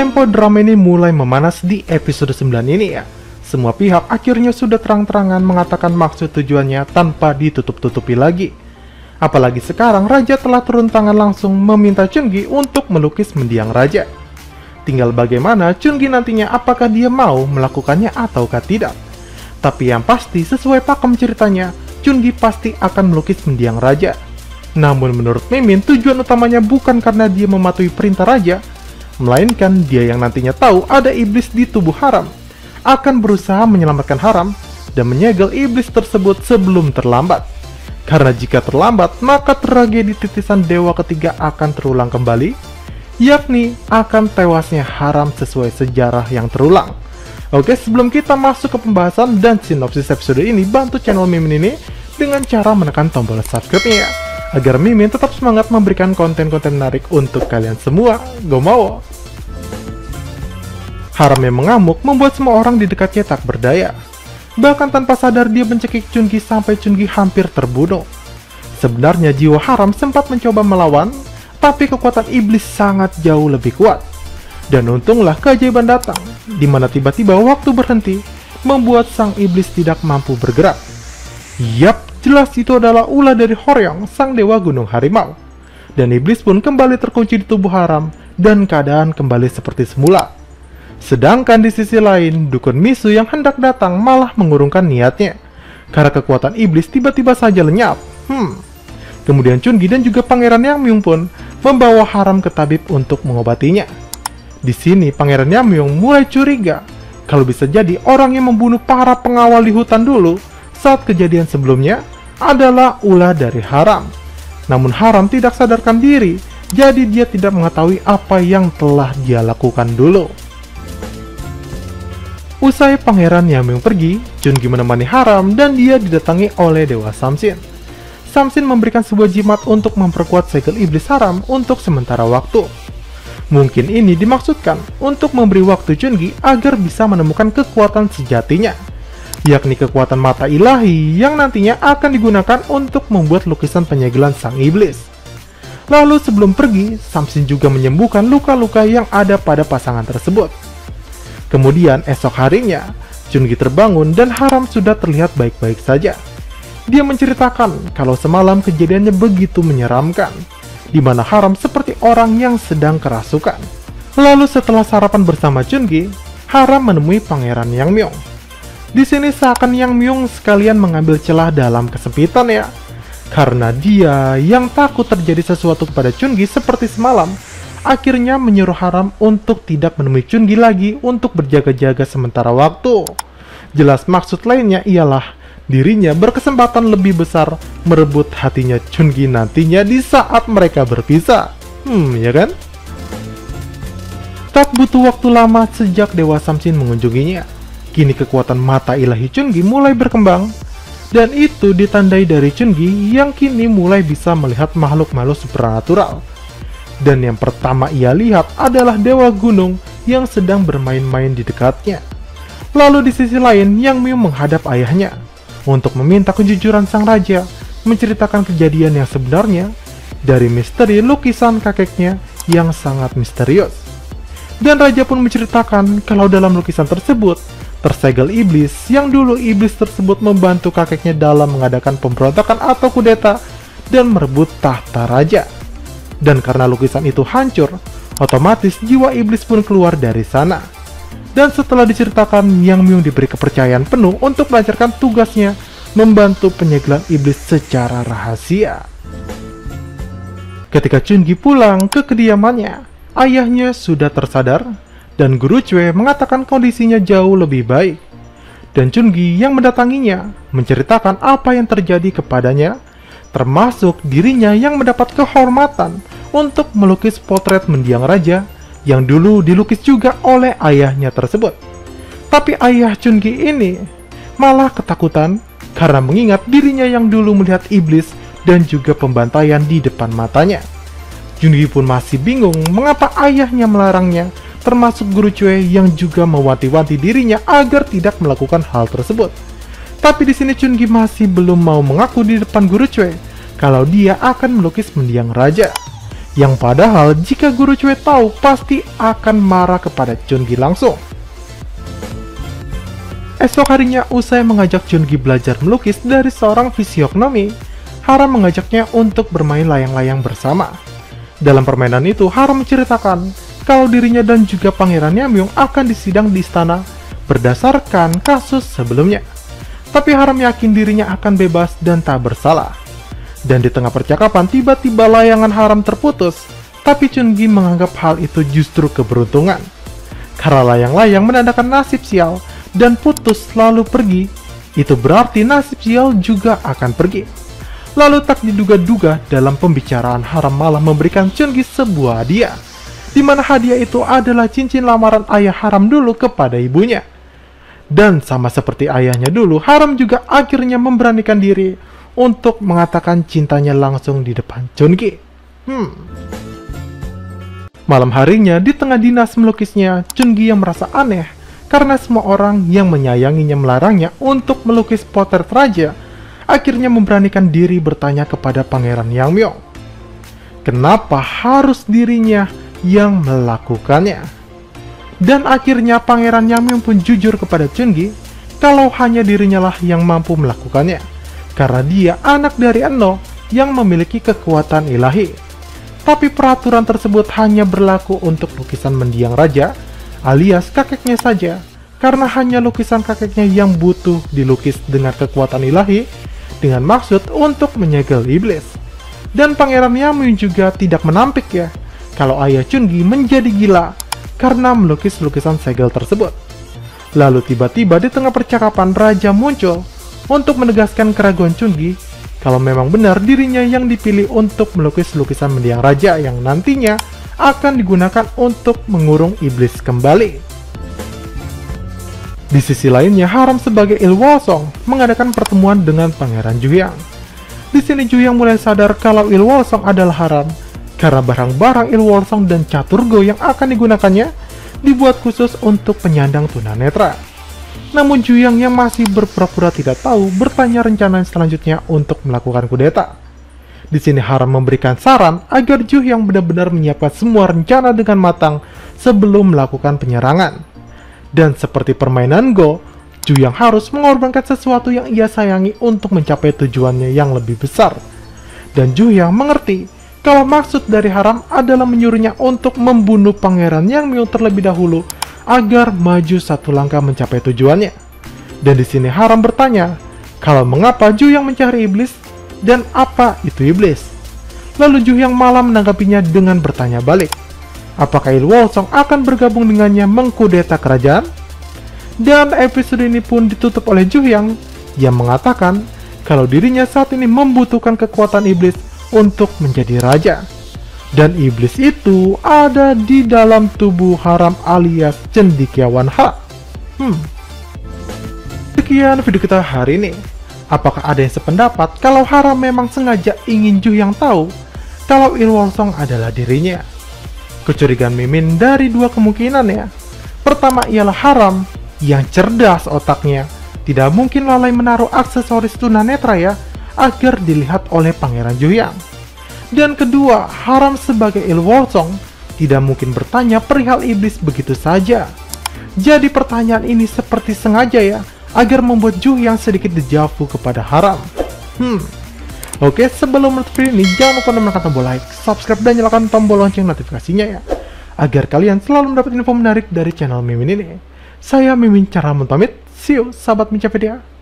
tempo drama ini mulai memanas di episode 9 ini ya. Semua pihak akhirnya sudah terang-terangan mengatakan maksud tujuannya tanpa ditutup-tutupi lagi. Apalagi sekarang Raja telah turun tangan langsung meminta Chungi untuk melukis mendiang Raja. Tinggal bagaimana Chungi nantinya apakah dia mau melakukannya ataukah tidak. Tapi yang pasti sesuai pakem ceritanya, Chungi pasti akan melukis mendiang Raja. Namun menurut Mimin tujuan utamanya bukan karena dia mematuhi perintah Raja, melainkan dia yang nantinya tahu ada iblis di tubuh Haram, akan berusaha menyelamatkan Haram dan menyegel iblis tersebut sebelum terlambat. Karena jika terlambat, maka tragedi titisan dewa ketiga akan terulang kembali, yakni akan tewasnya Haram sesuai sejarah yang terulang. Oke, sebelum kita masuk ke pembahasan dan sinopsis episode ini, bantu channel Mimin ini dengan cara menekan tombol subscribe-nya ya, agar Mimin tetap semangat memberikan konten-konten menarik untuk kalian semua. Go mau! Haram yang mengamuk membuat semua orang di dekatnya tak berdaya. Bahkan tanpa sadar dia mencekik Chungi sampai Chungi hampir terbunuh. Sebenarnya jiwa Haram sempat mencoba melawan, tapi kekuatan iblis sangat jauh lebih kuat. Dan untunglah keajaiban datang, di mana tiba-tiba waktu berhenti, membuat sang iblis tidak mampu bergerak. Yap, jelas itu adalah ulah dari Horyong, sang dewa gunung harimau. Dan iblis pun kembali terkunci di tubuh Haram, dan keadaan kembali seperti semula. Sedangkan di sisi lain, dukun Misu yang hendak datang malah mengurungkan niatnya, karena kekuatan iblis tiba-tiba saja lenyap. Kemudian Chungi dan juga Pangeran Yangmyung pun membawa Haram ke tabib untuk mengobatinya. Di sini Pangeran Yangmyung mulai curiga kalau bisa jadi orang yang membunuh para pengawal di hutan dulu saat kejadian sebelumnya adalah ulah dari Haram. Namun Haram tidak sadarkan diri, jadi dia tidak mengetahui apa yang telah dia lakukan dulu. Usai Pangeran Yangmyung pergi, Chungi menemani Haram dan dia didatangi oleh Dewa Samsin. Samsin memberikan sebuah jimat untuk memperkuat segel iblis Haram untuk sementara waktu. Mungkin ini dimaksudkan untuk memberi waktu Chungi agar bisa menemukan kekuatan sejatinya, yakni kekuatan mata ilahi yang nantinya akan digunakan untuk membuat lukisan penyegelan sang iblis. Lalu sebelum pergi, Samsin juga menyembuhkan luka-luka yang ada pada pasangan tersebut. Kemudian esok harinya, Chungi terbangun dan Haram sudah terlihat baik-baik saja. Dia menceritakan kalau semalam kejadiannya begitu menyeramkan, di mana Haram seperti orang yang sedang kerasukan. Lalu setelah sarapan bersama Chungi, Haram menemui Pangeran Yangmyung. Di sini seakan Yangmyung sekalian mengambil celah dalam kesempitan ya, karena dia yang takut terjadi sesuatu kepada Chungi seperti semalam, akhirnya menyuruh Haram untuk tidak menemui Chungi lagi untuk berjaga-jaga sementara waktu. Jelas maksud lainnya ialah dirinya berkesempatan lebih besar merebut hatinya Chungi nantinya di saat mereka berpisah. Ya kan? Tak butuh waktu lama sejak Dewa Samsin mengunjunginya, kini kekuatan mata ilahi Chungi mulai berkembang. Dan itu ditandai dari Chungi yang kini mulai bisa melihat makhluk-makhluk supernatural. Dan yang pertama ia lihat adalah Dewa Gunung yang sedang bermain-main di dekatnya. Lalu di sisi lain, Yangmyung menghadap ayahnya untuk meminta kejujuran sang raja menceritakan kejadian yang sebenarnya dari misteri lukisan kakeknya yang sangat misterius. Dan raja pun menceritakan kalau dalam lukisan tersebut tersegel iblis yang dulu iblis tersebut membantu kakeknya dalam mengadakan pemberontakan atau kudeta dan merebut tahta raja. Dan karena lukisan itu hancur, otomatis jiwa iblis pun keluar dari sana. Dan setelah diceritakan, Yangmyung diberi kepercayaan penuh untuk melancarkan tugasnya membantu penyegelan iblis secara rahasia. Ketika Chungi pulang ke kediamannya, ayahnya sudah tersadar dan Guru Cue mengatakan kondisinya jauh lebih baik. Dan Chungi yang mendatanginya menceritakan apa yang terjadi kepadanya, termasuk dirinya yang mendapat kehormatan untuk melukis potret mendiang raja yang dulu dilukis juga oleh ayahnya tersebut. Tapi ayah Chungi ini malah ketakutan karena mengingat dirinya yang dulu melihat iblis dan juga pembantaian di depan matanya. Chungi pun masih bingung mengapa ayahnya melarangnya, termasuk Guru Cue yang juga mewanti-wanti dirinya agar tidak melakukan hal tersebut. Tapi di sini Chungi masih belum mau mengaku di depan Guru Cue kalau dia akan melukis mendiang raja. Yang padahal jika guru Chue tahu pasti akan marah kepada Chungi langsung. Esok harinya usai mengajak Chungi belajar melukis dari seorang fisiognomi, Haram mengajaknya untuk bermain layang-layang bersama. Dalam permainan itu, Haram menceritakan kalau dirinya dan juga Pangeran Yamyung akan disidang di istana berdasarkan kasus sebelumnya. Tapi Haram yakin dirinya akan bebas dan tak bersalah. Dan di tengah percakapan, tiba-tiba layangan Haram terputus, tapi Chungi menganggap hal itu justru keberuntungan. Karena layang-layang menandakan nasib sial dan putus lalu pergi, itu berarti nasib sial juga akan pergi. Lalu tak diduga-duga dalam pembicaraan Haram malah memberikan Chungi sebuah hadiah, di mana hadiah itu adalah cincin lamaran ayah Haram dulu kepada ibunya. Dan sama seperti ayahnya dulu, Haram juga akhirnya memberanikan diri untuk mengatakan cintanya langsung di depan Chungi. Malam harinya, di tengah dinas melukisnya, Chungi yang merasa aneh karena semua orang yang menyayanginya melarangnya untuk melukis potret raja, akhirnya memberanikan diri bertanya kepada Pangeran Yamyung, kenapa harus dirinya yang melakukannya? Dan akhirnya Pangeran Yamyung pun jujur kepada Chungi kalau hanya dirinya lah yang mampu melakukannya, karena dia anak dari Eno yang memiliki kekuatan ilahi. Tapi peraturan tersebut hanya berlaku untuk lukisan mendiang raja alias kakeknya saja, karena hanya lukisan kakeknya yang butuh dilukis dengan kekuatan ilahi dengan maksud untuk menyegel iblis. Dan Pangeran Yamyung juga tidak menampik ya kalau ayah Chungi menjadi gila karena melukis lukisan segel tersebut. Lalu tiba-tiba di tengah percakapan raja muncul untuk menegaskan keraguan Chungi kalau memang benar dirinya yang dipilih untuk melukis lukisan mendiang raja yang nantinya akan digunakan untuk mengurung iblis kembali. Di sisi lainnya, Haram sebagai Ilwolsong mengadakan pertemuan dengan Pangeran Juyang. Di sini Juyang mulai sadar kalau Ilwolsong adalah Haram karena barang-barang Ilwolsong dan Caturgo yang akan digunakannya dibuat khusus untuk penyandang tunanetra. Namun Juyang yang masih berpura-pura tidak tahu bertanya rencana selanjutnya untuk melakukan kudeta. Di sini Haram memberikan saran agar Juyang benar-benar menyiapkan semua rencana dengan matang sebelum melakukan penyerangan. Dan seperti permainan Go, Juyang harus mengorbankan sesuatu yang ia sayangi untuk mencapai tujuannya yang lebih besar. Dan Juyang mengerti kalau maksud dari Haram adalah menyuruhnya untuk membunuh Pangeran Yamyung terlebih dahulu agar maju satu langkah mencapai tujuannya. Dan di sini Haram bertanya, kalau mengapa Juyang mencari iblis dan apa itu iblis? Lalu Juyang malah menanggapinya dengan bertanya balik, apakah Ilwolsong akan bergabung dengannya mengkudeta kerajaan? Dan episode ini pun ditutup oleh Juyang yang mengatakan kalau dirinya saat ini membutuhkan kekuatan iblis untuk menjadi raja. Dan iblis itu ada di dalam tubuh Haram alias Cendekiawan H. Sekian video kita hari ini. Apakah ada yang sependapat kalau Haram memang sengaja ingin Juyang tahu kalau Ilwolsong adalah dirinya? Kecurigaan Mimin dari dua kemungkinan ya. Pertama ialah Haram yang cerdas otaknya tidak mungkin lalai menaruh aksesoris tunanetra ya agar dilihat oleh Pangeran Juyang. Dan kedua, Haram sebagai Ilwolsong tidak mungkin bertanya perihal iblis begitu saja. Jadi pertanyaan ini seperti sengaja ya, agar membuat Juyang sedikit dejavu kepada Haram. Oke, sebelum menutup video ini, jangan lupa menekan tombol like, subscribe, dan nyalakan tombol lonceng notifikasinya ya, agar kalian selalu mendapat info menarik dari channel Mimin ini. Saya Mimin Cara pamit, see you sahabat Minca Video.